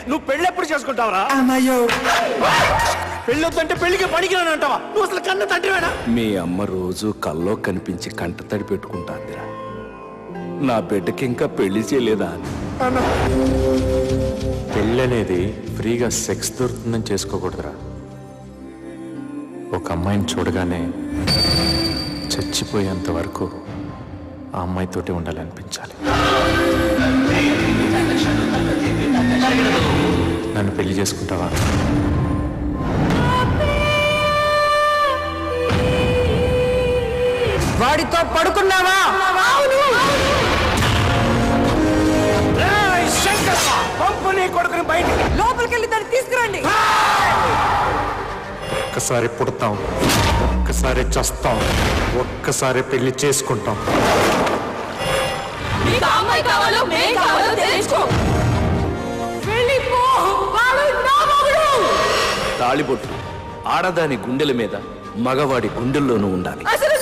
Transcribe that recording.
నువ్వు పెళ్ళి ఎప్పుడు చేసుకుంటావరా? పెళ్ళి వద్దంటే పెళ్లికి పనికిరాని అంటావా? నువ్వు అసలు కన్న తండ్రివేనా? మీ అమ్మ రోజు కల్లో కనిపించి కంట తడి పెట్టుకుంటాందిరా. నా బిడ్డకి ఇంకా పెళ్లి చేయలేదా అని. పెళ్ళి అనేది ఫ్రీగా సెక్స్ దొరుకుతుందని చేసుకోకూడదురా. ఒక అమ్మాయిని చూడగానే చచ్చిపోయేంత వరకు ఆ అమ్మాయితోటి ఉండాలనిపించాలి. నన్ను పెళ్లి చేసుకుంటావా? వాడితో పడుకున్నావా? పంపుని కొడుకుని బయటికి లోపలికి వెళ్ళి దాన్ని తీసుకురండి. ఒక్కసారి పుడతాం, ఒక్కసారి చస్తాం, ఒక్కసారి పెళ్లి చేసుకుంటాం. తాళిబొట్టు ఆడదాని గుండెల మీద, మగవాడి గుండెల్లోనూ ఉండాలి. అసలు